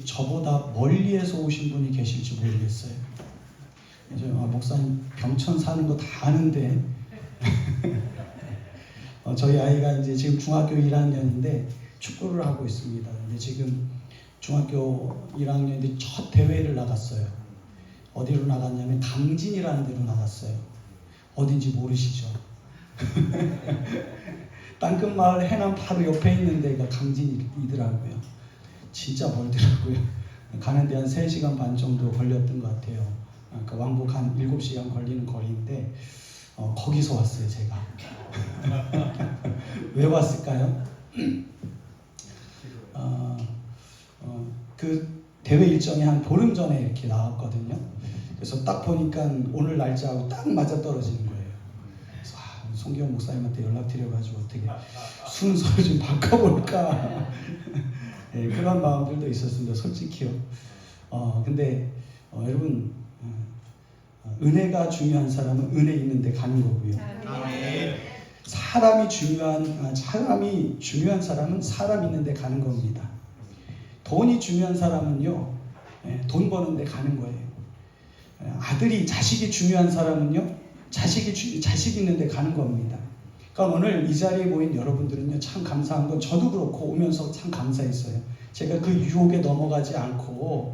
저보다 멀리에서 오신 분이 계실지 모르겠어요. 이제 목사님 병천 사는 거 다 아는데 저희 아이가 이제 지금 중학교 1학년인데 축구를 하고 있습니다. 근데 지금 중학교 1학년인데 첫 대회를 나갔어요. 어디로 나갔냐면 강진이라는 데로 나갔어요. 어딘지 모르시죠? 땅끝마을 해남 바로 옆에 있는 데가 강진이더라고요. 진짜 멀더라고요. 가는데 한 3시간 반 정도 걸렸던 것 같아요. 그러니까 왕복 한 7시간 걸리는 거리인데 거기서 왔어요, 제가. 왜 왔을까요? 그 대회 일정이 한 보름 전에 이렇게 나왔거든요. 그래서 딱 보니까 오늘 날짜하고 딱 맞아 떨어지는 거예요. 그래서 송기영 목사님한테 연락드려가지고 어떻게 순서를 좀 바꿔볼까. 네, 그런 마음들도 있었습니다, 솔직히요. 근데 여러분, 은혜가 중요한 사람은 은혜 있는 데 가는 거고요. 사람이 중요한 사람은 사람 있는 데 가는 겁니다. 돈이 중요한 사람은요, 돈 버는 데 가는 거예요. 자식이 중요한 사람은요, 자식 있는 데 가는 겁니다. 그러니까 오늘 이 자리에 모인 여러분들은요, 참 감사한 건 저도 그렇고 오면서 참 감사했어요. 제가 그 유혹에 넘어가지 않고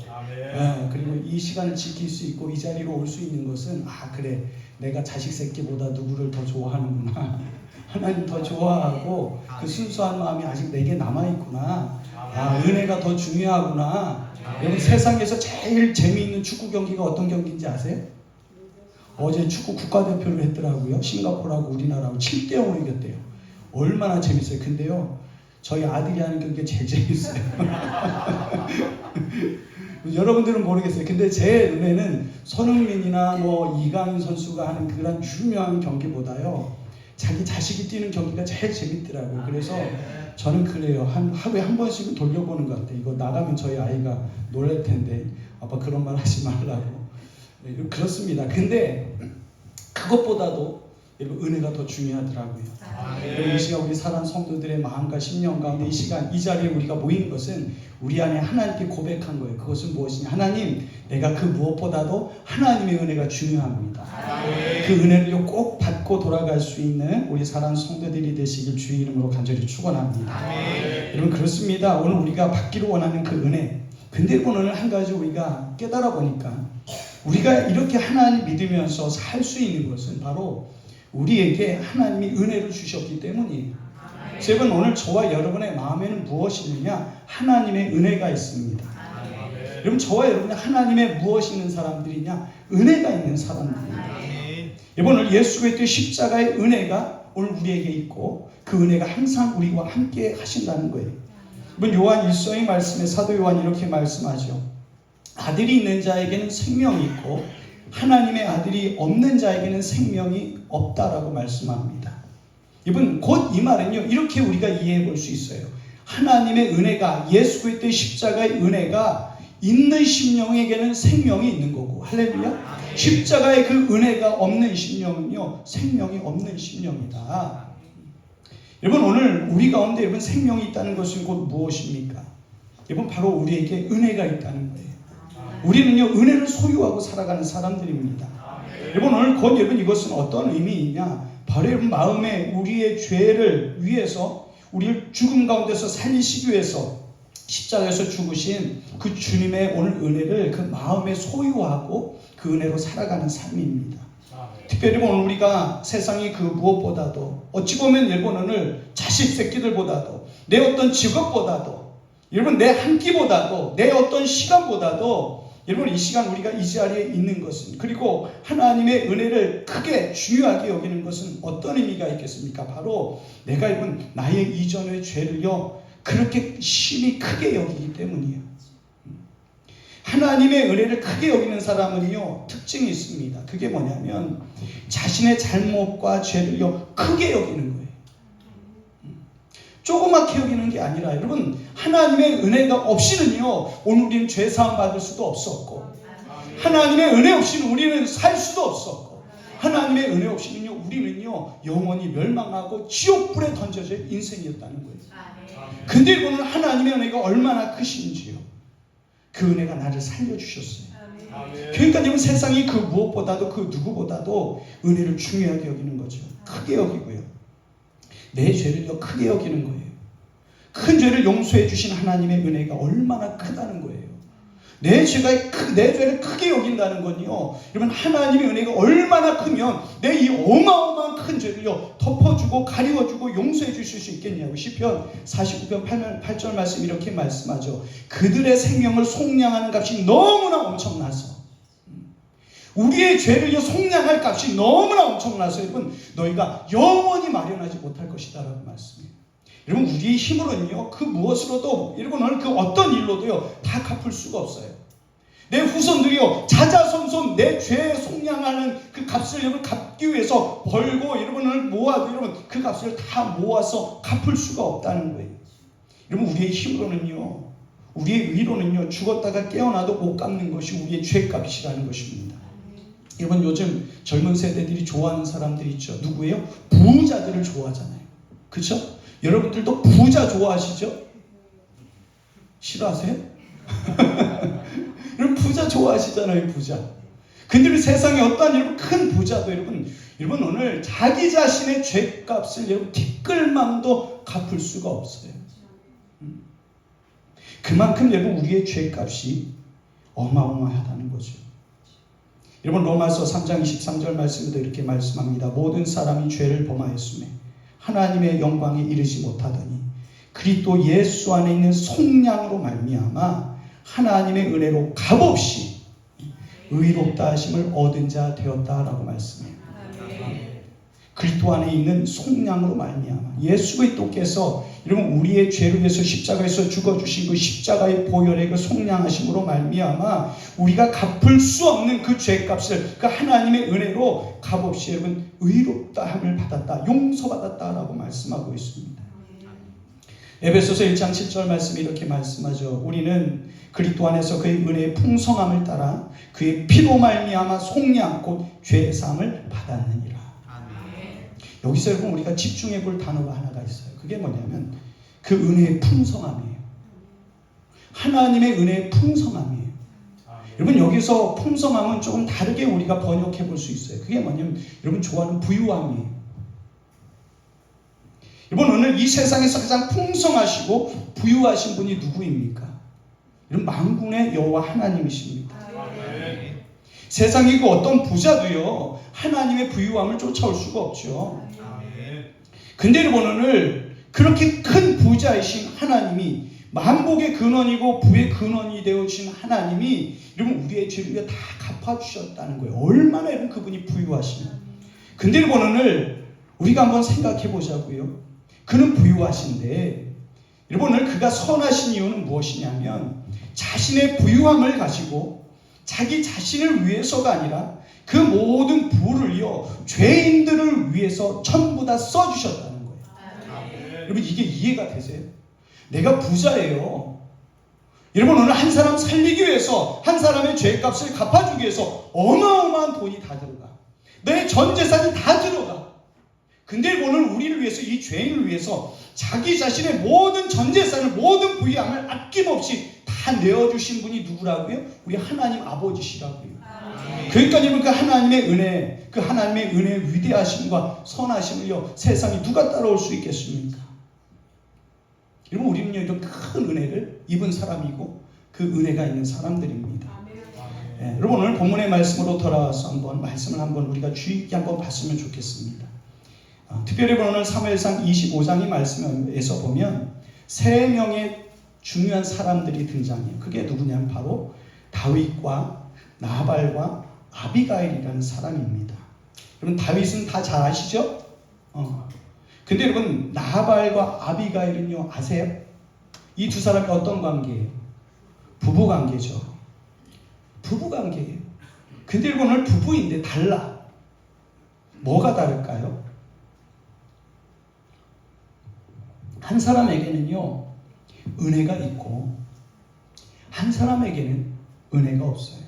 그리고 이 시간을 지킬 수 있고 이 자리로 올 수 있는 것은 그래, 내가 자식 새끼보다 누구를 더 좋아하는구나, 하나님 더 좋아하고 그 순수한 마음이 아직 내게 남아있구나, 은혜가 더 중요하구나. 여러분, 세상에서 제일 재미있는 축구 경기가 어떤 경기인지 아세요? 어제 축구 국가대표를 했더라고요. 싱가포르하고 우리나라하고 7대0으로 이겼대요. 얼마나 재밌어요. 근데요, 저희 아들이 하는 경기가 제일 재밌어요. 여러분들은 모르겠어요. 근데 제 눈에는 손흥민이나 이강인 선수가 하는 그런 유명한 경기보다요, 자기 자식이 뛰는 경기가 제일 재밌더라고요. 그래서 저는 그래요. 하루에 한 번씩은 돌려보는 것 같아요. 이거 나가면 저희 아이가 놀랄 텐데 아빠 그런 말 하지 말라고. 그렇습니다. 근데 그것보다도 여러분, 은혜가 더 중요하더라고요. 이 시간 우리 사랑하는 성도들의 마음과 심령 가운데 이 시간 이 자리에 우리가 모인 것은 우리 안에 하나님께 고백한 거예요. 그것은 무엇이냐? 하나님, 내가 그 무엇보다도 하나님의 은혜가 중요합니다. 그 은혜를 꼭 받고 돌아갈 수 있는 우리 사랑하는 성도들이 되시길 주의 이름으로 간절히 축원합니다. 여러분, 그렇습니다. 오늘 우리가 받기를 원하는 그 은혜. 근데 오늘 한 가지 우리가 깨달아 보니까 우리가 이렇게 하나님 믿으면서 살 수 있는 것은 바로 우리에게 하나님이 은혜를 주셨기 때문이에요. 여러분, 오늘 저와 여러분의 마음에는 무엇이 있느냐? 하나님의 은혜가 있습니다. 여러분, 저와 여러분이 하나님의 무엇이 있는 사람들이냐? 은혜가 있는 사람들입니다. 여러분, 오늘 예수 그리스도의 십자가의 은혜가 오늘 우리에게 있고 그 은혜가 항상 우리와 함께 하신다는 거예요. 여러분, 요한 1서의 말씀에 사도 요한이 이렇게 말씀하죠. 아들이 있는 자에게는 생명이 있고 하나님의 아들이 없는 자에게는 생명이 없다라고 말씀합니다. 이분 곧 이 말은요, 이렇게 우리가 이해해 볼 수 있어요. 하나님의 은혜가, 예수 그리스도의 십자가의 은혜가 있는 심령에게는 생명이 있는 거고, 할렐루야. 십자가의 그 은혜가 없는 심령은요, 생명이 없는 심령이다. 여러분, 오늘 우리 가운데 여러분 생명이 있다는 것은 곧 무엇입니까? 여러분, 바로 우리에게 은혜가 있다는 거예요. 우리는요, 은혜를 소유하고 살아가는 사람들입니다. 여러분, 오늘 곧 여러분 이것은 어떤 의미이냐? 바로 여러분 마음에 우리의 죄를 위해서 우리를 죽음 가운데서 살리시기 위해서 십자가에서 죽으신 그 주님의 오늘 은혜를 그 마음에 소유하고 그 은혜로 살아가는 삶입니다. 특별히 오늘 우리가 세상이 그 무엇보다도 어찌 보면 여러분 오늘 자식 새끼들보다도 내 어떤 직업보다도 여러분 내 한 끼보다도 내 어떤 시간보다도 여러분 이 시간 우리가 이 자리에 있는 것은, 그리고 하나님의 은혜를 크게 중요하게 여기는 것은 어떤 의미가 있겠습니까? 바로 내가 여러분 나의 이전의 죄를요 그렇게 심히 크게 여기기 때문이에요. 하나님의 은혜를 크게 여기는 사람은요 특징이 있습니다. 그게 뭐냐면 자신의 잘못과 죄를요 크게 여기는 거예요. 조그맣게 여기는 게 아니라 여러분 하나님의 은혜가 없이는요 오늘 우리는 죄사함 받을 수도 없었고, 하나님의 은혜 없이는 우리는 살 수도 없었고, 하나님의 은혜 없이는요 우리는요 영원히 멸망하고 지옥불에 던져질 인생이었다는 거예요. 근데 이거는 하나님의 은혜가 얼마나 크신지요. 그 은혜가 나를 살려주셨어요. 그러니까 여러분 세상이 그 무엇보다도 그 누구보다도 은혜를 중요하게 여기는 거죠. 크게 여기고요. 내 죄를요 크게 여기는 거예요. 큰 죄를 용서해 주신 하나님의 은혜가 얼마나 크다는 거예요. 내 죄를 크게 여긴다는 건요 여러분 하나님의 은혜가 얼마나 크면 내 이 어마어마한 큰 죄를요 덮어주고 가리워주고 용서해 주실 수 있겠냐고. 시편 49편 8절 말씀 이렇게 말씀하죠. 그들의 생명을 속량하는 값이 너무나 엄청나서, 우리의 죄를요 속량할 값이 너무나 엄청나서 여러분 너희가 영원히 마련하지 못할 것이다 라고 말씀해요. 여러분 우리의 힘으로는요 그 무엇으로도 여러분 그 어떤 일로도요 다 갚을 수가 없어요. 내 후손들이요 자자손손 내 죄 속량하는 그 값을 여러분 갚기 위해서 벌고 여러분을 모아도 여러분 그 값을 다 모아서 갚을 수가 없다는 거예요. 여러분 우리의 힘으로는요 우리의 의로는요 죽었다가 깨어나도 못 갚는 것이 우리의 죄값이라는 것입니다. 여러분 요즘 젊은 세대들이 좋아하는 사람들이 있죠. 누구예요? 부자들을 좋아하잖아요. 그렇죠? 여러분들도 부자 좋아하시죠? 싫어하세요? 여러분 부자 좋아하시잖아요. 부자. 근데 우리 세상에 어떠한 여러분 큰 부자도 여러분 여러분 오늘 자기 자신의 죄값을 여러분 티끌만도 갚을 수가 없어요. 그만큼 여러분 우리의 죄값이 어마어마하다는 거죠. 여러분 로마서 3장 23절 말씀에도 이렇게 말씀합니다. 모든 사람이 죄를 범하였으며 하나님의 영광에 이르지 못하더니 그리스도 예수 안에 있는 속량으로 말미암아 하나님의 은혜로 값없이 의롭다 하심을 얻은 자 되었다라고 말씀해요. 그리스도 안에 있는 속량으로 말미암아 예수 그리스도께서 여러분 우리의 죄를 위해서 십자가에서 죽어주신 그 십자가의 보혈의 그 속량하심으로 말미암아 우리가 갚을 수 없는 그 죄값을 그 하나님의 은혜로 값없이 여러분 의롭다함을 받았다, 용서받았다라고 말씀하고 있습니다. 에베소서 1장 7절 말씀이 이렇게 말씀하죠. 우리는 그리스도 안에서 그의 은혜의 풍성함을 따라 그의 피로 말미암아 속량 곧 죄 사함을 받았느니라. 여기서 여러분 우리가 집중해 볼 단어가 하나가 있어요. 그게 뭐냐면 그 은혜의 풍성함이에요. 하나님의 은혜의 풍성함이에요. 여러분 여기서 풍성함은 조금 다르게 우리가 번역해 볼 수 있어요. 그게 뭐냐면 여러분 좋아하는 부유함이에요. 여러분 오늘 이 세상에서 가장 풍성하시고 부유하신 분이 누구입니까? 여러분 만군의 여호와 하나님이십니다. 세상에 그 어떤 부자도요 하나님의 부유함을 쫓아올 수가 없죠. 근데 여러분 오늘 그렇게 큰 부자이신 하나님이 만복의 근원이고 부의 근원이 되어주신 하나님이 여러분 우리의 죄를 다 갚아주셨다는 거예요. 얼마나 여러분 그분이 부유하시면. 근데 여러분 오늘 우리가 한번 생각해 보자고요. 그는 부유하신데 여러분 오늘 그가 선하신 이유는 무엇이냐면 자신의 부유함을 가지고 자기 자신을 위해서가 아니라 그 모든 부를요 죄인들을 위해서 전부 다 써주셨다는 거예요. 여러분 이게 이해가 되세요? 내가 부자예요. 여러분 오늘 한 사람 살리기 위해서 한 사람의 죄값을 갚아주기 위해서 어마어마한 돈이 다 들어가. 내 전 재산이 다 들어가. 근데 오늘 우리를 위해서 이 죄인을 위해서 자기 자신의 모든 전 재산을 모든 부유함을 아낌없이 다 내어주신 분이 누구라고요? 우리 하나님 아버지시라고요. 그러니까 여러분 그 하나님의 은혜, 그 하나님의 은혜의 위대하심과 선하심을요 세상이 누가 따라올 수 있겠습니까? 여러분 우리는요 이런 큰 은혜를 입은 사람이고 그 은혜가 있는 사람들입니다. 네, 여러분 오늘 본문의 말씀으로 돌아와서 한번 말씀을 한번 우리가 주의 깊게 한번 봤으면 좋겠습니다. 특별히 오늘 사무엘상 25장의 말씀에서 보면 세 명의 중요한 사람들이 등장해요. 그게 누구냐면 바로 다윗과 나발과 아비가일이라는 사람입니다. 여러분 다윗은 다 잘 아시죠? 근데 여러분 나발과 아비가일은요 아세요? 이 두 사람이 어떤 관계예요? 부부 관계죠. 부부 관계예요. 근데 여러분 오늘 부부인데 달라. 뭐가 다를까요? 한 사람에게는요 은혜가 있고 한 사람에게는 은혜가 없어요.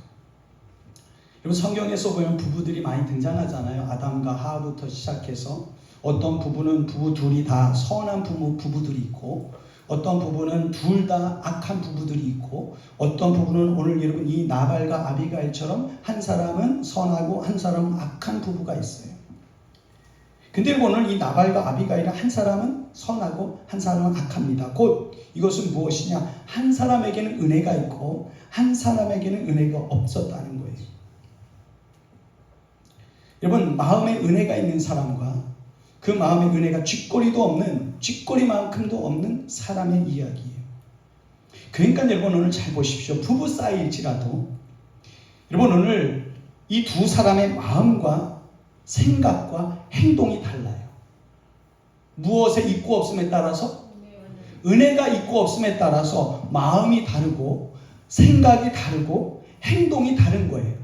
여러분 성경에서 보면 부부들이 많이 등장하잖아요. 아담과 하와부터 시작해서 어떤 부부는 부부 둘이 다 선한 부부들이 있고 어떤 부부는 둘 다 악한 부부들이 있고 어떤 부부는 오늘 여러분 이 나발과 아비가일처럼 한 사람은 선하고 한 사람은 악한 부부가 있어요. 근데 오늘 이 나발과 아비가일은 한 사람은 선하고 한 사람은 악합니다. 곧 이것은 무엇이냐? 한 사람에게는 은혜가 있고 한 사람에게는 은혜가 없었다는 거예요. 여러분 마음에 은혜가 있는 사람과 그 마음에 은혜가 쥐꼬리도 없는 쥐꼬리만큼도 없는 사람의 이야기예요. 그러니까 여러분 오늘 잘 보십시오. 부부 사이일지라도 여러분 오늘 이 두 사람의 마음과 생각과 행동이 달라요. 무엇에 있고 없음에 따라서 은혜가 있고 없음에 따라서 마음이 다르고 생각이 다르고 행동이 다른 거예요.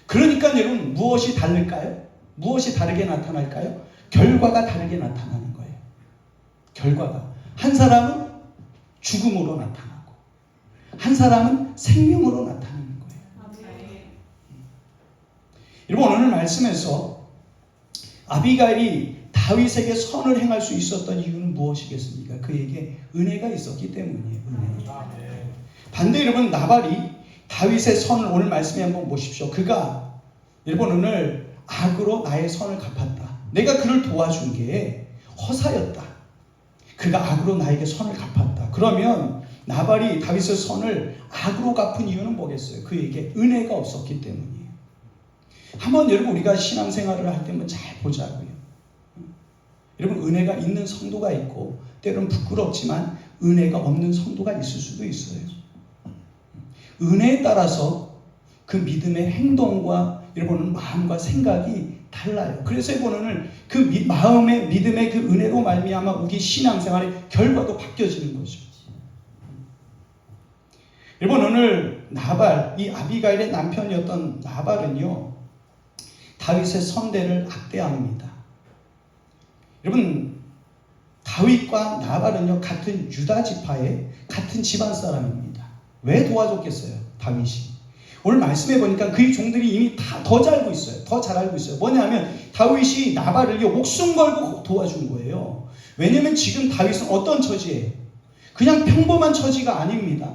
그러니까 여러분 무엇이 다를까요? 무엇이 다르게 나타날까요? 결과가 다르게 나타나는 거예요. 결과가 한 사람은 죽음으로 나타나고 한 사람은 생명으로 나타나는 거예요. 여러분 오늘 말씀에서 아비가일이 다윗에게 선을 행할 수 있었던 이유는 무엇이겠습니까? 그에게 은혜가 있었기 때문이에요. 은혜. 반대 여러분 나발이 다윗의 선을 오늘 말씀에 한번 보십시오. 그가 여러분 오늘 악으로 나의 선을 갚았다. 내가 그를 도와준 게 허사였다. 그가 악으로 나에게 선을 갚았다. 그러면 나발이 다윗의 선을 악으로 갚은 이유는 뭐겠어요? 그에게 은혜가 없었기 때문이에요. 한번 여러분 우리가 신앙생활을 할 때 한번 잘 보자고요. 여러분 은혜가 있는 성도가 있고 때로는 부끄럽지만 은혜가 없는 성도가 있을 수도 있어요. 은혜에 따라서 그 믿음의 행동과 여러분은 마음과 생각이 달라요. 그래서 여러분은 그 마음의 믿음의 그 은혜로 말미암아 우리 신앙생활의 결과도 바뀌어지는 거죠. 여러분 오늘 나발, 이 아비가일의 남편이었던 나발은요 다윗의 선대를 악대합니다. 여러분 다윗과 나발은요 같은 유다 지파의 같은 집안 사람입니다. 왜 도와줬겠어요? 다윗이. 오늘 말씀해 보니까 그의 종들이 이미 다 더 잘 알고 있어요. 더 잘 알고 있어요. 뭐냐면 다윗이 나발을요 목숨 걸고 도와준 거예요. 왜냐면 지금 다윗은 어떤 처지예요? 그냥 평범한 처지가 아닙니다.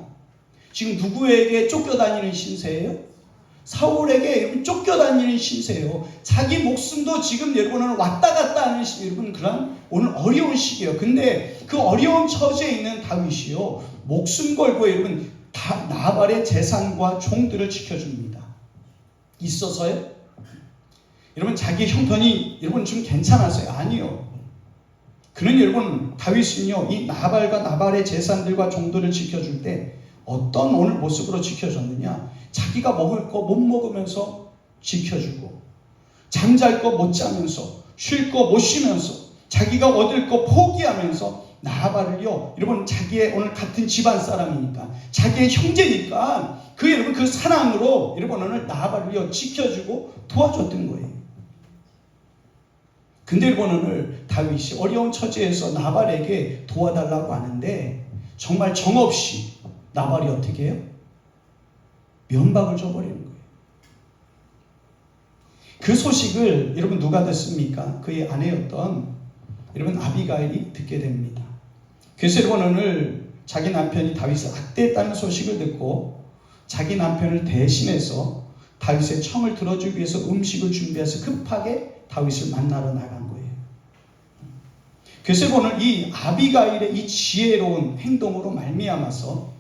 지금 누구에게 쫓겨다니는 신세예요? 사울에게 쫓겨다니는 신세예요. 자기 목숨도 지금 여러분은 왔다 갔다 하는 여러분 그런 오늘 어려운 시기예요. 근데 그 어려운 처지에 있는 다윗이요 목숨 걸고 여러분 나발의 재산과 종들을 지켜줍니다. 있어서요? 여러분 자기 형편이 여러분 좀 괜찮았어요? 아니요. 그는 여러분 다윗은요 이 나발과 나발의 재산들과 종들을 지켜줄 때 어떤 오늘 모습으로 지켜줬느냐? 자기가 먹을 거 못 먹으면서 지켜주고 잠잘 거 못 자면서 쉴 거 못 쉬면서 자기가 얻을 거 포기하면서 나발을요 여러분 자기의 오늘 같은 집안 사람이니까 자기의 형제니까 그 여러분 그 사랑으로 여러분 오늘 나발을요 지켜주고 도와줬던 거예요. 근데 여러분 오늘 다윗이 어려운 처지에서 나발에게 도와달라고 하는데 정말 정없이 나발이 어떻게 해요? 면박을 줘버리는 거예요. 그 소식을 여러분 누가 듣습니까? 그의 아내였던 여러분 아비가일이 듣게 됩니다. 그래서 여러분 오늘 자기 남편이 다윗을 악대했다는 소식을 듣고 자기 남편을 대신해서 다윗의 청을 들어주기 위해서 음식을 준비해서 급하게 다윗을 만나러 나간 거예요. 그래서 오늘 이 아비가일의 이 지혜로운 행동으로 말미암아서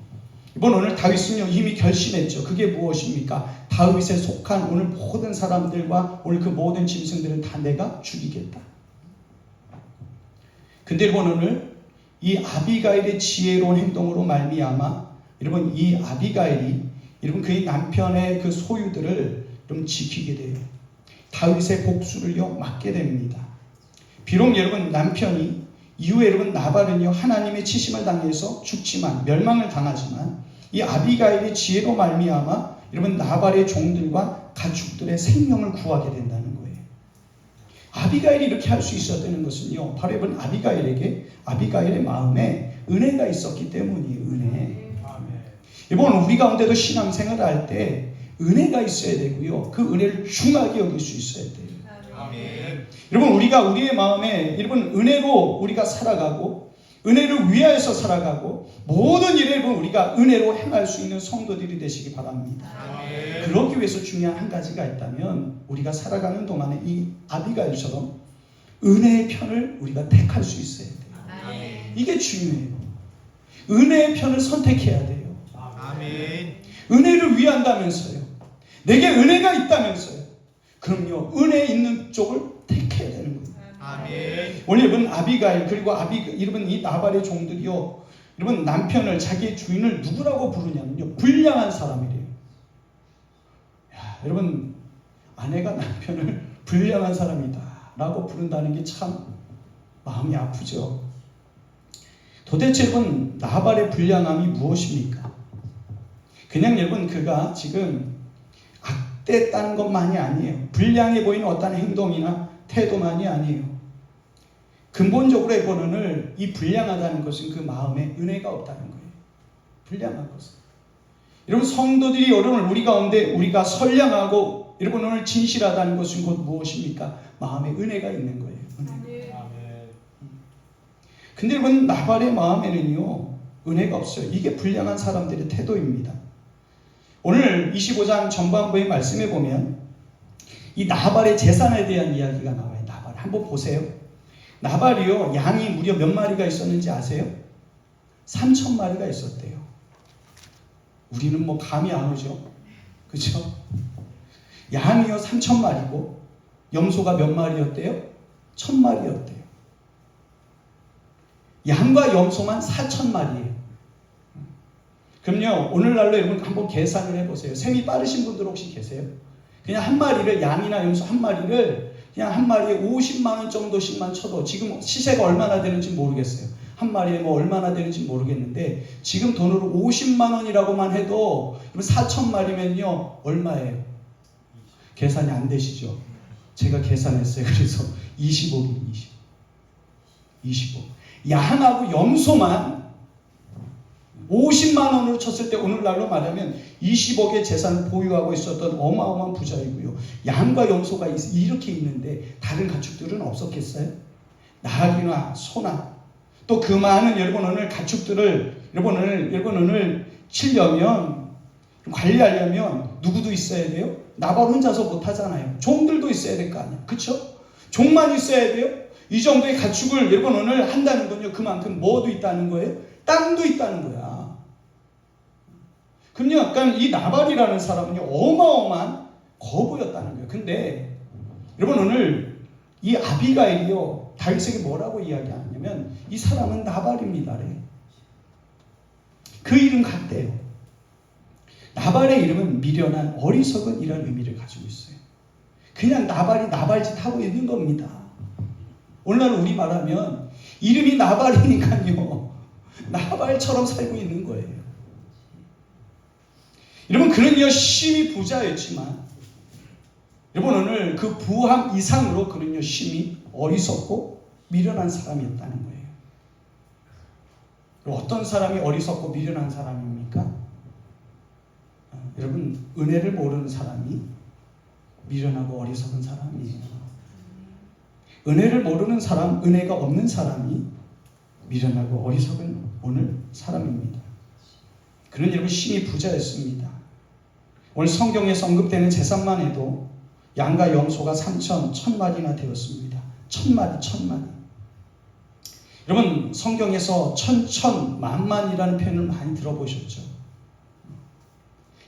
이번 오늘 다윗은요 이미 결심했죠. 그게 무엇입니까? 다윗에 속한 오늘 모든 사람들과 오늘 그 모든 짐승들은 다 내가 죽이겠다. 근데 여러분 오늘 이 아비가일의 지혜로운 행동으로 말미암아 여러분 이 아비가일이 여러분 그의 남편의 그 소유들을 좀 지키게 돼요. 다윗의 복수를요 막게 됩니다. 비록 여러분 남편이 이후에 여러분 나발은요 하나님의 치심을 당해서 죽지만 멸망을 당하지만 이 아비가일의 지혜로 말미암아 여러분 나발의 종들과 가축들의 생명을 구하게 된다는 거예요. 아비가일이 이렇게 할 수 있었다는 것은요 바로 여러분 아비가일의 마음에 은혜가 있었기 때문이에요. 은혜. 이번 우리 가운데도 신앙생활을 할 때 은혜가 있어야 되고요 그 은혜를 중하게 여길 수 있어야 돼요. 아멘. 여러분 우리가 우리의 마음에 여러분 은혜로 우리가 살아가고 은혜를 위하여서 살아가고 모든 일에 우리가 은혜로 행할 수 있는 성도들이 되시기 바랍니다. 아멘. 그러기 위해서 중요한 한 가지가 있다면 우리가 살아가는 동안에 이 아비가일처럼 은혜의 편을 우리가 택할 수 있어야 돼요. 아멘. 이게 중요해요. 은혜의 편을 선택해야 돼요. 아멘. 은혜를 위한다면서요. 내게 은혜가 있다면서요. 그럼요 은혜 있는 쪽을 택해야 되는 거예요. 아멘. 오늘 여러분 아비가일 그리고 여러분 이 나발의 종들이요 여러분 남편을 자기의 주인을 누구라고 부르냐면요 불량한 사람이래요. 야, 여러분 아내가 남편을 불량한 사람이다 라고 부른다는 게 참 마음이 아프죠. 도대체 여러분 나발의 불량함이 무엇입니까? 그냥 여러분 그가 지금 악됐다는 것만이 아니에요. 불량해 보이는 어떤 행동이나 태도만이 아니에요. 근본적으로 해보는 이 불량하다는 것은 그 마음에 은혜가 없다는 거예요. 불량한 것은. 여러분 성도들이 여러분 우리 가운데 우리가 선량하고 여러분 오늘 진실하다는 것은 곧 무엇입니까? 마음에 은혜가 있는 거예요. 은혜. 근데 여러분 나발의 마음에는요 은혜가 없어요. 이게 불량한 사람들의 태도입니다. 오늘 25장 전반부에 말씀해 보면 이 나발의 재산에 대한 이야기가 나와요. 나발 한번 보세요. 나발이요, 양이 무려 몇 마리가 있었는지 아세요? 3,000마리가 있었대요. 우리는 뭐 감이 안 오죠, 그렇죠? 양이요 3,000마리고 염소가 몇 마리였대요? 1,000마리였대요. 양과 염소만 4,000마리예요. 그럼요, 오늘날로 여러분 한번 계산을 해보세요. 셈이 빠르신 분들 혹시 계세요? 그냥 한 마리를, 양이나 염소 한 마리를 그냥 한 마리에 50만 원 정도씩만 쳐도, 지금 시세가 얼마나 되는지 모르겠어요. 한 마리에 뭐 얼마나 되는지 모르겠는데, 지금 돈으로 50만 원이라고만 해도 4,000마리면요 얼마예요? 계산이 안 되시죠? 제가 계산했어요. 그래서 20억이에요. 20억. 양하고 염소만 50만 원으로 쳤을 때 오늘날로 말하면 20억의 재산을 보유하고 있었던 어마어마한 부자이고요. 양과 염소가 이렇게 있는데 다른 가축들은 없었겠어요? 나귀나 소나 또 그 많은 여러분 오늘 가축들을 여러분 오늘 치려면, 관리하려면 누구도 있어야 돼요? 나발 혼자서 못하잖아요. 종들도 있어야 될 거 아니에요. 그렇죠? 종만 있어야 돼요? 이 정도의 가축을 여러분 오늘 한다는 건요, 그만큼 뭐도 있다는 거예요? 땅도 있다는 거야. 그럼요, 약간 이 나발이라는 사람은요 어마어마한 거부였다는 거예요. 근데 여러분 오늘 이 아비가일이요 다윗에게 뭐라고 이야기하냐면, 이 사람은 나발입니다래. 그 이름 같대요. 나발의 이름은 미련한, 어리석은 이런 의미를 가지고 있어요. 그냥 나발이 나발짓 하고 있는 겁니다. 오늘날 우리 말하면 이름이 나발이니까요 나발처럼 살고 있는 거예요. 여러분, 그는 열심히 부자였지만 여러분 오늘 그 부함 이상으로 그는 열심히 어리석고 미련한 사람이었다는 거예요. 어떤 사람이 어리석고 미련한 사람입니까? 여러분, 은혜를 모르는 사람이 미련하고 어리석은 사람이에요. 은혜를 모르는 사람, 은혜가 없는 사람이 미련하고 어리석은 오늘 사람입니다. 그는 여러분 심히 부자였습니다. 오늘 성경에서 언급되는 재산만 해도 양과 염소가 1,000마리나 되었습니다. 1,000마리. 여러분, 성경에서 천천만만이라는 표현을 많이 들어보셨죠?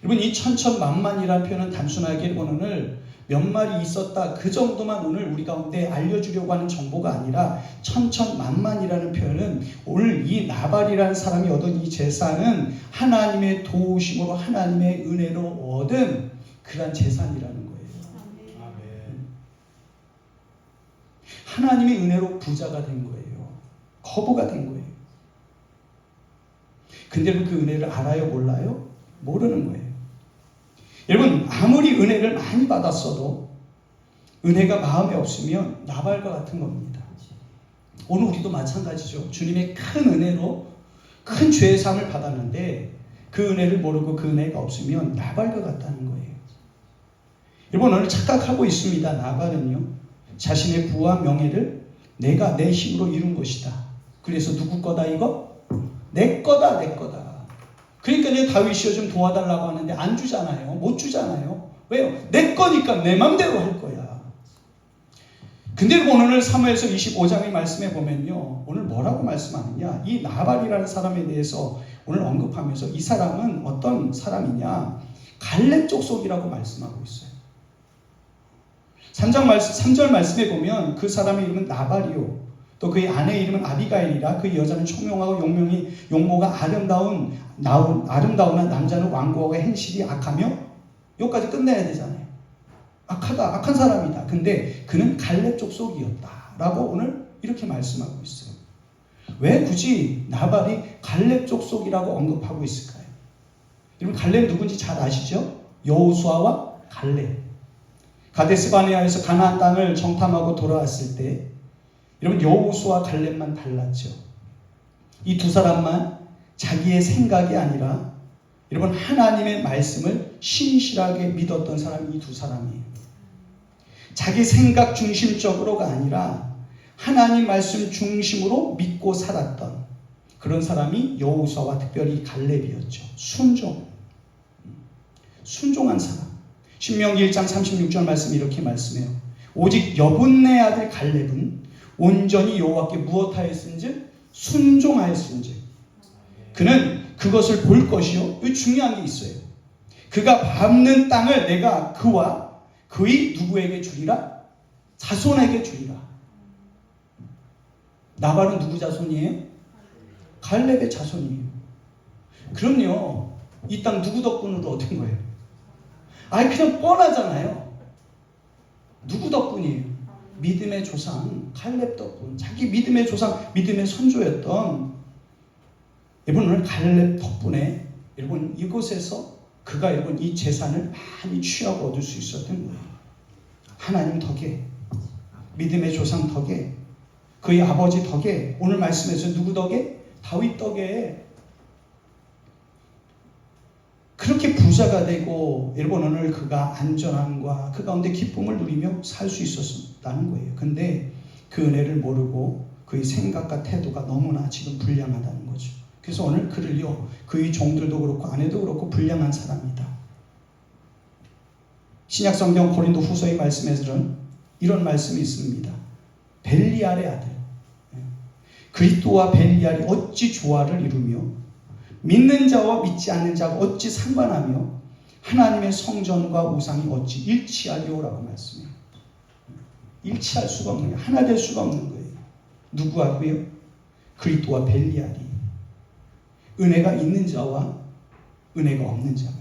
여러분, 이 천천만만이라는 표현은 단순하게 오늘 몇 마리 있었다 그 정도만 오늘 우리 가운데 알려주려고 하는 정보가 아니라, 천천만만이라는 표현은 오늘 이 나발이라는 사람이 얻은 이 재산은 하나님의 도우심으로 하나님의 은혜로 얻은 그러한 재산이라는 거예요. 하나님의 은혜로 부자가 된 거예요. 거부가 된 거예요. 근데 그 은혜를 알아요? 몰라요? 모르는 거예요. 여러분, 아무리 은혜를 많이 받았어도 은혜가 마음에 없으면 나발과 같은 겁니다. 오늘 우리도 마찬가지죠. 주님의 큰 은혜로 큰 죄의 사함을 받았는데 그 은혜를 모르고 그 은혜가 없으면 나발과 같다는 거예요. 여러분, 오늘 착각하고 있습니다. 나발은요, 자신의 부와 명예를 내가 내 힘으로 이룬 것이다. 그래서 누구 거다 이거? 내 거다. 그러니까 다윗이요 좀 도와달라고 하는데 안 주잖아요. 못 주잖아요. 왜요? 내 거니까 내 맘대로 할 거야. 근데 오늘 사무엘서 25장의 말씀에 보면요, 오늘 뭐라고 말씀하느냐, 이 나발이라는 사람에 대해서 오늘 언급하면서 이 사람은 어떤 사람이냐, 갈렙 족속이라고 말씀하고 있어요. 3절 말씀에 보면 그 사람의 이름은 나발이요, 또 그의 아내의 이름은 아비가일이라. 그 여자는 총명하고 용모가 아름다우나 남자는 완고하고 행실이 악하며, 여기까지 끝내야 되잖아요. 악한 사람이다. 근데 그는 갈렙 족속이었다라고 오늘 이렇게 말씀하고 있어요. 왜 굳이 나발이 갈렙 족속이라고 언급하고 있을까요? 여러분, 갈렙 누군지 잘 아시죠? 여호수아와 갈렙. 가데스바네아에서 가나안 땅을 정탐하고 돌아왔을 때 여러분, 여호수아와 갈렙만 달랐죠. 이 두 사람만 자기의 생각이 아니라 여러분 하나님의 말씀을 신실하게 믿었던 사람이 이 두 사람이에요. 자기 생각 중심적으로가 아니라 하나님 말씀 중심으로 믿고 살았던 그런 사람이 여호수아와 특별히 갈렙이었죠. 순종한 사람. 신명기 1장 36절 말씀 이렇게 말씀해요. 오직 여분네 아들 갈렙은 온전히 여호와께 무엇하였은즉 순종하였은즉 그는 그것을 볼 것이요. 이 중요한 게 있어요. 그가 밟는 땅을 내가 그와 그의 누구에게 주리라? 자손에게 주리라. 나발은 누구 자손이에요? 갈렙의 자손이에요. 그럼요. 이 땅 누구 덕분으로 얻은 거예요? 아니 그냥 뻔하잖아요. 누구 덕분이에요? 믿음의 조상 갈렙 덕분. 자기 믿음의 조상, 믿음의 선조였던 여러분 오늘 갈렙 덕분에 여러분 이곳에서 그가 여러분 이 재산을 많이 취하고 얻을 수 있었던 거예요. 하나님 덕에, 믿음의 조상 덕에, 그의 아버지 덕에, 오늘 말씀에서 누구 덕에? 다윗 덕에 그렇게 부자가 되고 여러분 오늘 그가 안전함과 그 가운데 기쁨을 누리며 살 수 있었다는 거예요. 근데 그 은혜를 모르고 그의 생각과 태도가 너무나 지금 불량하다는 거죠. 그래서 오늘 그를요, 그의 종들도 그렇고 아내도 그렇고 불량한 사람이다. 신약성경 고린도 후서의 말씀에서는 이런 말씀이 있습니다. 벨리알의 아들 그리스도와 벨리알이 어찌 조화를 이루며 믿는 자와 믿지 않는 자가 어찌 상관하며 하나님의 성전과 우상이 어찌 일치하리오라고 말씀해요. 일치할 수가 없는 거예요. 하나 될 수가 없는 거예요. 누구하고요? 그리스도와 벨리알이. 은혜가 있는 자와 은혜가 없는 자가.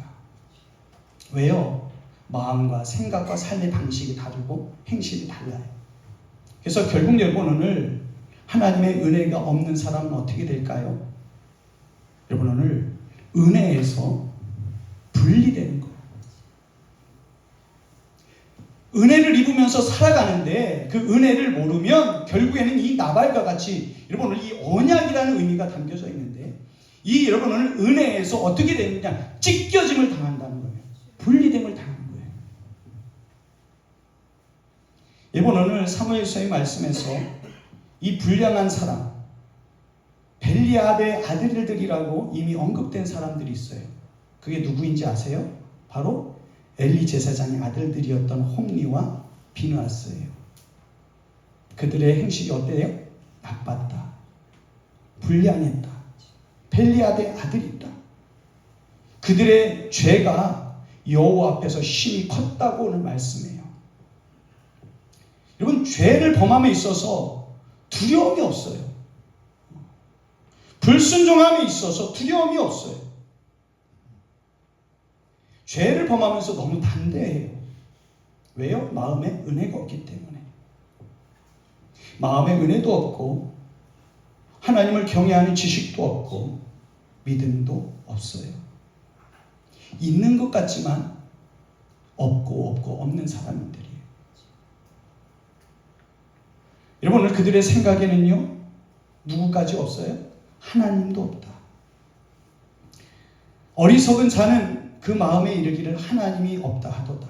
왜요? 마음과 생각과 삶의 방식이 다르고 행실이 달라요. 그래서 결국 여러분 오늘 하나님의 은혜가 없는 사람은 어떻게 될까요? 여러분 오늘 은혜에서 분리되는 거예요. 은혜를 입으면서 살아가는데 그 은혜를 모르면 결국에는 이 나발과 같이 여러분 오늘 이 언약이라는 의미가 담겨져 있는데 이 여러분 오늘 은혜에서 어떻게 되느냐? 찢겨짐을 당한다는 거예요. 분리됨을 당하는 거예요. 여러분 오늘 사무엘서의 말씀에서 이 불량한 사람 벨리알의 아들들이라고 이미 언급된 사람들이 있어요. 그게 누구인지 아세요? 바로 엘리 제사장의 아들들이었던 홈리와 비느하스예요. 그들의 행실이 어때요? 나빴다. 불량했다. 벨리알의 아들이다. 그들의 죄가 여호와 앞에서 심히 컸다고 오늘 말씀해요. 여러분 죄를 범함에 있어서 두려움이 없어요. 불순종함에 있어서 두려움이 없어요. 죄를 범하면서 너무 담대해요. 왜요? 마음에 은혜가 없기 때문에. 마음에 은혜도 없고 하나님을 경외하는 지식도 없고 믿음도 없어요. 있는 것 같지만 없고 없는 사람들이에요. 여러분 오늘 그들의 생각에는요 누구까지 없어요? 하나님도 없다. 어리석은 자는 그 마음에 이르기를 하나님이 없다 하도다.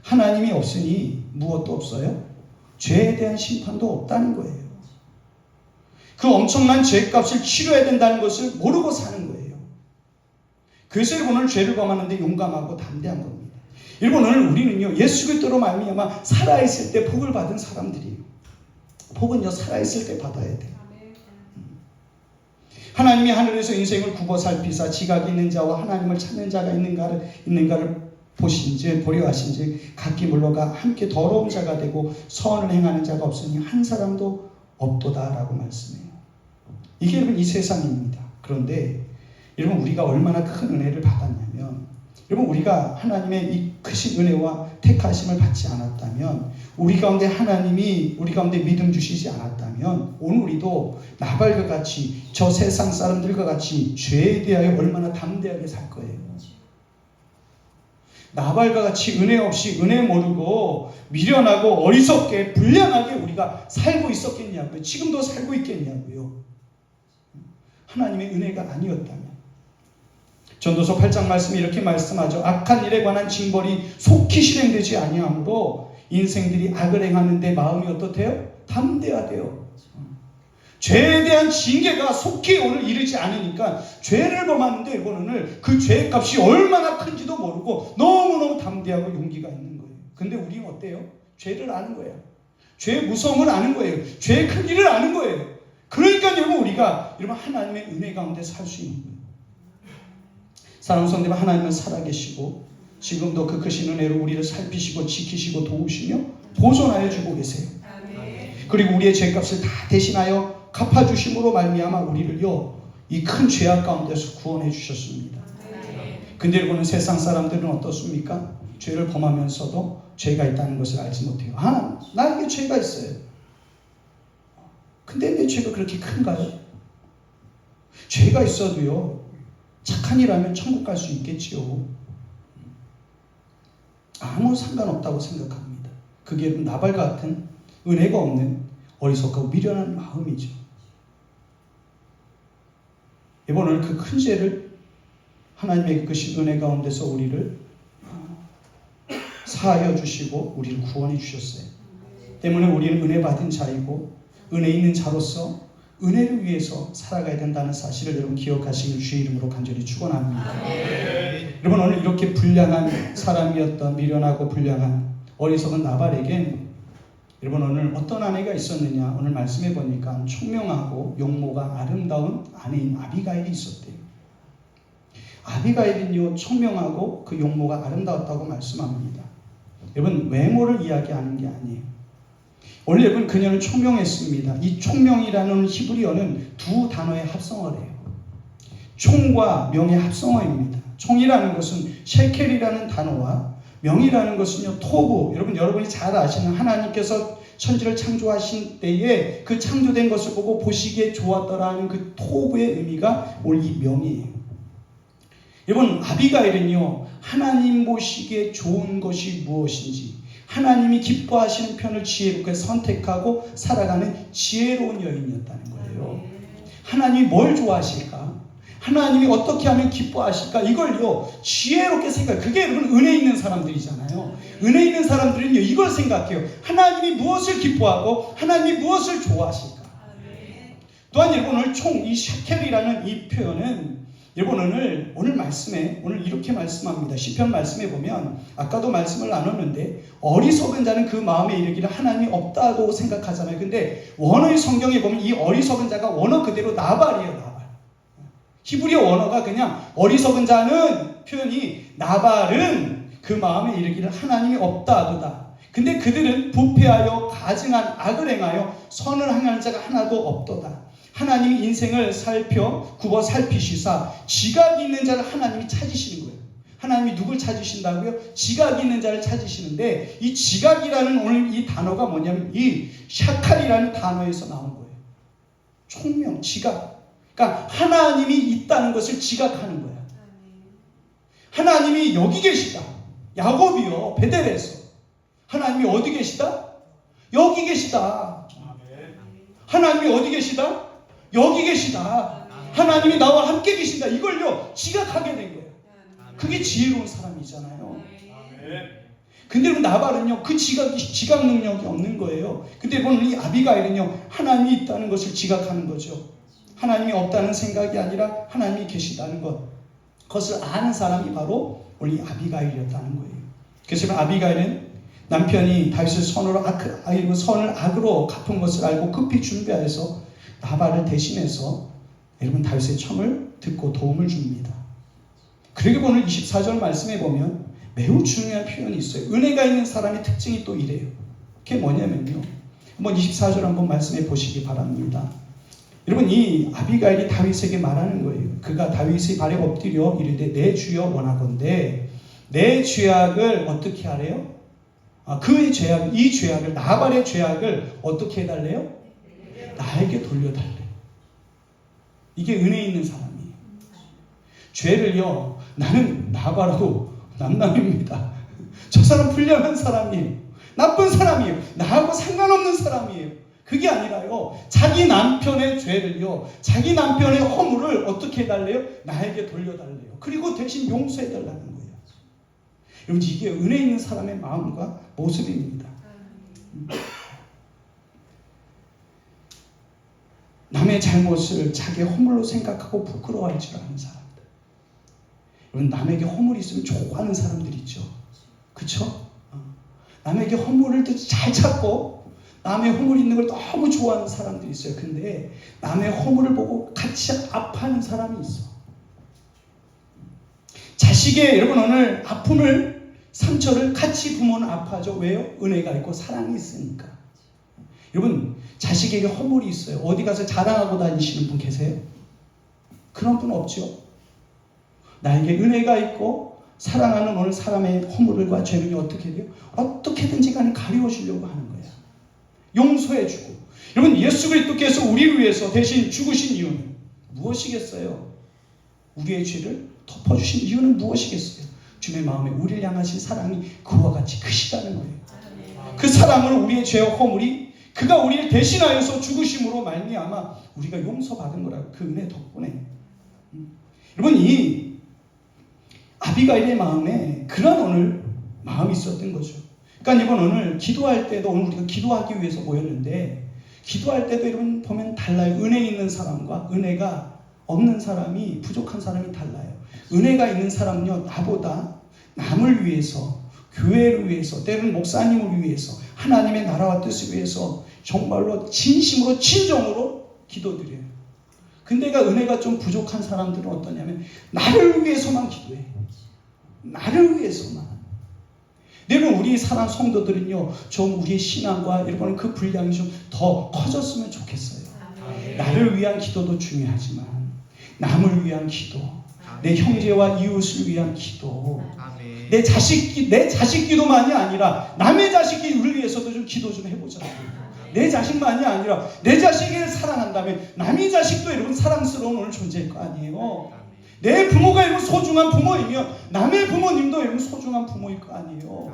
하나님이 없으니 무엇도 없어요? 죄에 대한 심판도 없다는 거예요. 그 엄청난 죄값을 치러야 된다는 것을 모르고 사는 거예요. 그래서 여러분 오늘 죄를 범하는데 용감하고 담대한 겁니다. 여러분 오늘 우리는요 예수 그리스도로 말미암아 살아있을 때 복을 받은 사람들이에요. 복은요 살아있을 때 받아야 돼요. 하나님이 하늘에서 인생을 굽어 살피사 지각이 있는 자와 하나님을 찾는 자가 있는가를 보신즉 보려 하신즉 각기 물러가 함께 더러운 자가 되고 선을 행하는 자가 없으니 한 사람도 없도다라고 말씀해요. 이게 여러분 이 세상입니다. 그런데 여러분 우리가 얼마나 큰 은혜를 받았냐면 여러분 우리가 하나님의 이 크신 은혜와 택하심을 받지 않았다면 우리 가운데 하나님이 우리 가운데 믿음 주시지 않았다면 오늘 우리도 나발과 같이 저 세상 사람들과 같이 죄에 대하여 얼마나 담대하게 살 거예요. 나발과 같이 은혜 없이 은혜 모르고 미련하고 어리석게 불량하게 우리가 살고 있었겠냐고요. 지금도 살고 있겠냐고요. 하나님의 은혜가 아니었다면. 전도서 8장 말씀이 이렇게 말씀하죠. 악한 일에 관한 징벌이 속히 실행되지 아니하므로 인생들이 악을 행하는데 마음이 어떻대요? 담대하대요. 죄에 대한 징계가 속히 오늘 이르지 않으니까 죄를 범하는데 오늘 그 죄의 값이 얼마나 큰지도 모르고 너무너무 담대하고 용기가 있는 거예요. 근데 우리는 어때요? 죄를 아는 거예요. 죄의 무서움을 아는 거예요. 죄의 크기를 아는 거예요. 그러니까 여러분 우리가 여러분 하나님의 은혜 가운데 살 수 있는 거예요. 사랑하는 성도님, 하나님은 살아계시고 지금도 그 크신 은혜로 우리를 살피시고 지키시고 도우시며 보존하여 주고 계세요. 그리고 우리의 죄값을 다 대신하여 갚아주심으로 말미암아 우리를요 이 큰 죄악 가운데서 구원해 주셨습니다. 근데 여러분은 세상 사람들은 어떻습니까? 죄를 범하면서도 죄가 있다는 것을 알지 못해요. 나에게 죄가 있어요. 근데 내 죄가 그렇게 큰가요? 죄가 있어도요 착한 일하면 천국 갈 수 있겠지요. 아무 상관없다고 생각합니다. 그게 나발 같은 은혜가 없는 어리석고 미련한 마음이죠. 이번 오늘 그 큰 죄를 하나님의 그 은혜 가운데서 우리를 사하여 주시고 우리를 구원해 주셨어요. 때문에 우리는 은혜 받은 자이고 은혜 있는 자로서 은혜를 위해서 살아가야 된다는 사실을 여러분 기억하시길 주의 이름으로 간절히 축원합니다. 여러분 오늘 이렇게 불량한 사람이었던 미련하고 불량한 어리석은 나발에겐 여러분 오늘 어떤 아내가 있었느냐? 오늘 말씀해 보니까 총명하고 용모가 아름다운 아내인 아비가일이 있었대요. 아비가일은요 총명하고 그 용모가 아름다웠다고 말씀합니다. 여러분 외모를 이야기하는 게 아니에요. 원래 여러분 그녀는 총명했습니다. 이 총명이라는 히브리어는 두 단어의 합성어래요. 총과 명의 합성어입니다. 총이라는 것은 셰켈이라는 단어와 명이라는 것은요 토부. 여러분이 잘 아시는 하나님께서 천지를 창조하신 때에 그 창조된 것을 보고 보시기에 좋았더라는 그 토부의 의미가 오늘 이 명이에요. 여러분 아비가일은요 하나님 보시기에 좋은 것이 무엇인지 하나님이 기뻐하시는 편을 지혜롭게 선택하고 살아가는 지혜로운 여인이었다는 거예요. 하나님이 뭘 좋아하실까? 하나님이 어떻게 하면 기뻐하실까? 이걸요 지혜롭게 생각해요. 그게 여러분 은혜 있는 사람들이잖아요. 은혜 있는 사람들은요 이걸 생각해요. 하나님이 무엇을 기뻐하고 하나님이 무엇을 좋아하실까? 또한 여러분 오늘 이 샤켈이라는 이 표현은 여러분 오늘 말씀에 오늘 이렇게 말씀합니다. 시편 말씀에 보면 아까도 말씀을 나눴는데 어리석은 자는 그 마음에 이르기를 하나님이 없다고 생각하잖아요. 근데 원어의 성경에 보면 이 어리석은 자가 원어 그대로 나발이에요. 나발. 히브리어 원어가 그냥 어리석은 자는 표현이 나발은 그 마음에 이르기를 하나님이 없다도다. 근데 그들은 부패하여 가증한 악을 행하여 선을 행하는 자가 하나도 없도다. 하나님이 인생을 굽어 살피시사 지각이 있는 자를 하나님이 찾으시는 거예요. 하나님이 누굴 찾으신다고요? 지각이 있는 자를 찾으시는데 이 지각이라는 오늘 이 단어가 뭐냐면 이 샤칼이라는 단어에서 나온 거예요. 총명, 지각. 그러니까 하나님이 있다는 것을 지각하는 거야. 하나님이 여기 계시다. 야곱이요 베델에서 하나님이 어디 계시다? 여기 계시다. 하나님이 어디 계시다? 여기 계시다. 하나님이 나와 함께 계신다. 이걸요 지각하게 된 거예요. 그게 지혜로운 사람이잖아요. 근데 나발은요 그 지각 능력이 없는 거예요. 근데 보면 이 아비가일은요 하나님이 있다는 것을 지각하는 거죠. 하나님이 없다는 생각이 아니라 하나님이 계시다는 그것을 아는 사람이 바로 우리 아비가일이었다는 거예요. 그래서 아비가일은 남편이 다윗을 선을 악으로 갚은 것을 알고 급히 준비하여서 나발을 대신해서 여러분 다윗의 청을 듣고 도움을 줍니다. 그러고 오늘 24절 말씀에 보면 매우 중요한 표현이 있어요. 은혜가 있는 사람의 특징이 또 이래요. 그게 뭐냐면요. 한번 24절 한번 말씀해 보시기 바랍니다. 여러분 이 아비가일이 다윗에게 말하는 거예요. 그가 다윗의 발에 엎드려 이르되 내 주여 원하건대 내 죄악을 어떻게 하래요? 이 죄악을 나발의 죄악을 어떻게 해달래요? 나에게 돌려달래. 이게 은혜 있는 사람이에요. 죄를요 나는 나발하고 남남입니다. 저 사람 불량한 사람이에요. 나쁜 사람이에요. 나하고 상관없는 사람이에요. 그게 아니라요 자기 남편의 죄를요 자기 남편의 허물을 어떻게 해달래요? 나에게 돌려달래요. 그리고 대신 용서해달라는 거예요. 여러분 이게 은혜 있는 사람의 마음과 모습입니다. 남의 잘못을 자기의 허물로 생각하고 부끄러워할 줄 아는 사람들. 여러분, 남에게 허물이 있으면 좋아하는 사람들 있죠. 그쵸? 남에게 허물을 잘 찾고 남의 허물이 있는 걸 너무 좋아하는 사람들이 있어요. 근데 남의 허물을 보고 같이 아파하는 사람이 있어. 자식의 여러분 오늘 아픔을, 상처를 같이 부모는 아파하죠. 왜요? 은혜가 있고 사랑이 있으니까. 여러분, 자식에게 허물이 있어요. 어디 가서 자랑하고 다니시는 분 계세요? 그런 분 없죠. 나에게 은혜가 있고 사랑하는 오늘 사람의 허물과 죄를 어떻게 돼요? 어떻게든지 간에 가려주려고 하는 거예요. 용서해주고. 여러분, 예수 그리스도께서 우리를 위해서 대신 죽으신 이유는 무엇이겠어요? 우리의 죄를 덮어주신 이유는 무엇이겠어요? 주님의 마음에 우리를 향하신 사랑이 그와 같이 크시다는 거예요. 그 사랑으로 우리의 죄와 허물이 그가 우리를 대신하여서 죽으심으로 말미암아 우리가 용서받은 거라고. 그 은혜 덕분에. 여러분, 이 아비가일의 마음에 그런 오늘 마음이 있었던 거죠. 그러니까 이번 오늘 기도할 때도, 오늘 우리가 기도하기 위해서 모였는데, 기도할 때도 여러분 보면 달라요. 은혜 있는 사람과 은혜가 없는 사람이, 부족한 사람이 달라요. 은혜가 있는 사람은요, 나보다 남을 위해서, 교회를 위해서, 때로는 목사님을 위해서, 하나님의 나라와 뜻을 위해서 정말로 진심으로 진정으로 기도드려요. 근데 은혜가 좀 부족한 사람들은 어떠냐면 나를 위해서만 기도해. 나를 위해서만. 여러분, 우리 사랑 성도들은요, 좀 우리의 신앙과 여러분 그 분량이 좀 더 커졌으면 좋겠어요. 나를 위한 기도도 중요하지만 남을 위한 기도, 내 형제와 이웃을 위한 기도, 내 자식 기도만이 아니라 남의 자식을 위해서도 좀 기도 좀 해보자. 내 자식만이 아니라 내 자식을 사랑한다면 남의 자식도 여러분 사랑스러운 오늘 존재일 거 아니에요. 내 부모가 여러분 소중한 부모이며 남의 부모님도 여러분 소중한 부모일 거 아니에요.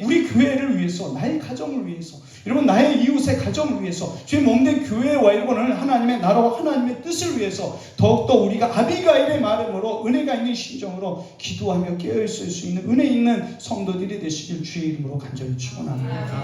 우리 교회를 위해서, 나의 가정을 위해서, 여러분 나의 이웃의 가정을 위해서, 주의 몸된 교회와 여러분을 하나님의 나라와 하나님의 뜻을 위해서 더욱더 우리가 아비가일의 마음으로 은혜가 있는 심정으로 기도하며 깨어있을 수 있는 은혜 있는 성도들이 되시길 주의 이름으로 간절히 축원합니다.